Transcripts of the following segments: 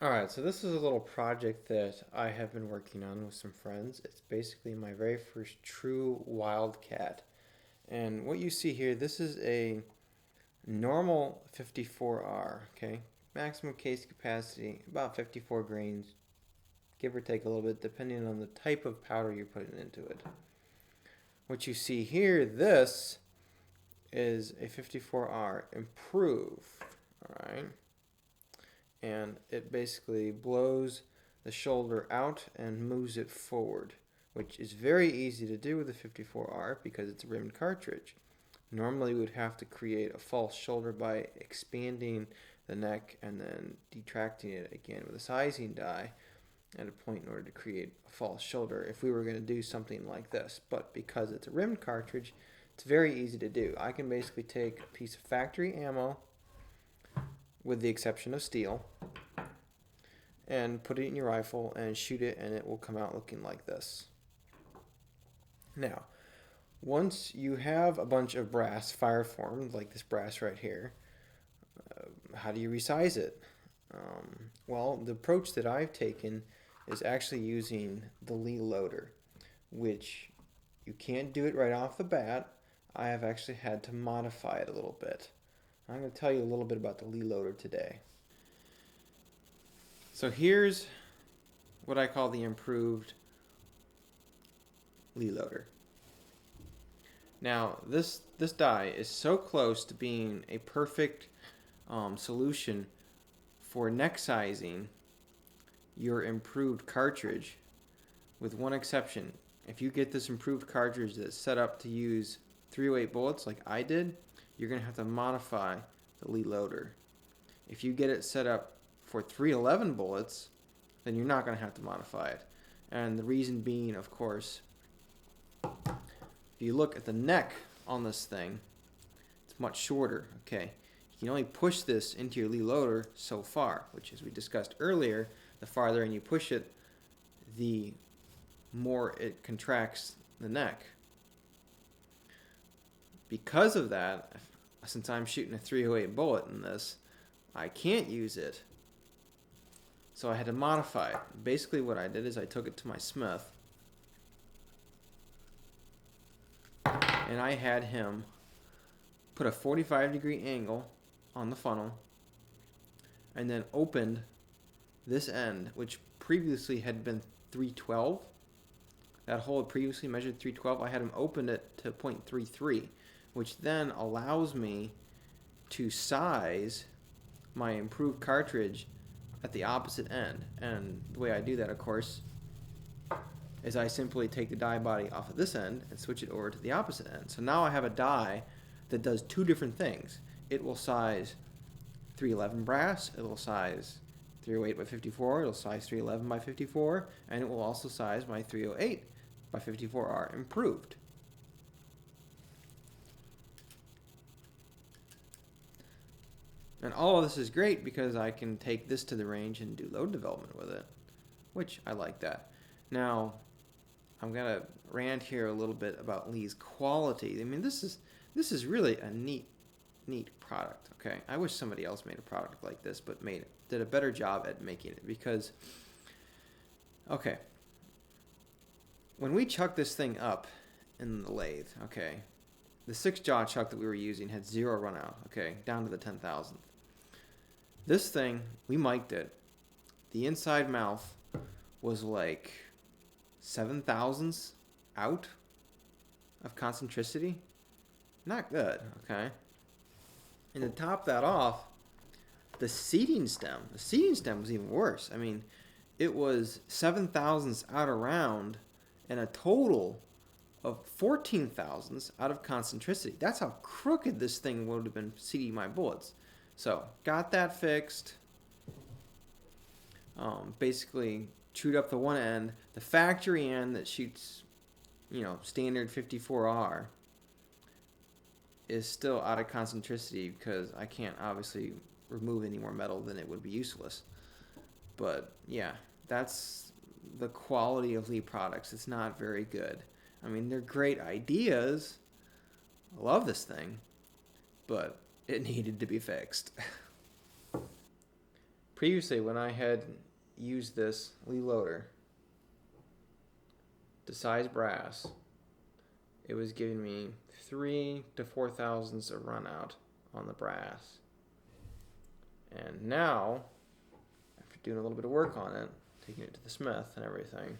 Alright, so this is a little project that I have been working on with some friends. It's basically my very first true Wildcat. And what you see here, this is a normal 54R, okay? Maximum case capacity, about 54 grains, give or take a little bit, depending on the type of powder you're putting into it. What you see here, this is a 54R Improve, alright? And it basically blows the shoulder out and moves it forward, which is very easy to do with the 54R because it's a rimmed cartridge. Normally, we would have to create a false shoulder by expanding the neck and then detracting it again with a sizing die at a point in order to create a false shoulder if we were going to do something like this. But because it's a rimmed cartridge, it's very easy to do. I can basically take a piece of factory ammo, with the exception of steel, and put it in your rifle and shoot it, and it will come out looking like this. Now, once you have a bunch of brass fire formed, like this brass right here, how do you resize it? Well, the approach that I've taken is actually using the Lee loader, which you can't do it right off the bat. I have actually had to modify it a little bit. I'm going to tell you a little bit about the Lee loader today. So here's what I call the improved Lee loader. Now, this die is so close to being a perfect solution for neck sizing your improved cartridge, with one exception. If you get this improved cartridge that's set up to use 308 bullets like I did, you're going to have to modify the Lee loader. If you get it set up for 311 bullets, then you're not going to have to modify it. And the reason being, of course, if you look at the neck on this thing, it's much shorter, okay? You can only push this into your Lee loader so far, which, as we discussed earlier, the farther in you push it, the more it contracts the neck. Because of that, since I'm shooting a 308 bullet in this, I can't use it. So I had to modify it. Basically what I did is I took it to my smith, and I had him put a 45-degree angle on the funnel and then opened this end, which previously had been 312. That hole had previously measured 312. I had him open it to 0.33, which then allows me to size my improved cartridge at the opposite end. And the way I do that, of course, is I simply take the die body off of this end and switch it over to the opposite end. So now I have a die that does two different things. It will size 311 brass, it will size 308 by 54, it'll size 311 by 54, and it will also size my 308 by 54R improved. And all of this is great because I can take this to the range and do load development with it, which I like that. Now, I'm going to rant here a little bit about Lee's quality. I mean, this is really a neat product, okay? I wish somebody else made a product like this, but did a better job at making it because, okay, when we chucked this thing up in the lathe, okay, the 6-jaw chuck that we were using had 0 run out, okay, down to the 10,000th. This thing, we mic'd it. The inside mouth was like 7,000ths out of concentricity. Not good, okay? And to top that off, the seating stem was even worse. I mean, it was 7,000ths out around and a total of 14,000ths out of concentricity. That's how crooked this thing would have been seating my bullets. So, got that fixed. Basically, chewed up the one end. The factory end that shoots, standard 54R is still out of concentricity because I can't obviously remove any more metal than it would be useless. But, yeah, that's the quality of Lee products. It's not very good. I mean, they're great ideas. I love this thing, but it needed to be fixed. Previously, when I had used this Lee loader to size brass, it was giving me 3 to 4 thousandths of run out on the brass. And now, after doing a little bit of work on it, taking it to the smith and everything,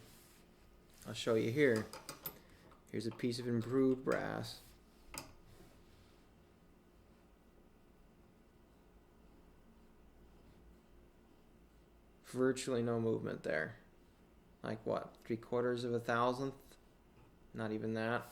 I'll show you here. Here's a piece of improved brass. Virtually no movement there. Like what, 3/4 of a thousandth? Not even that.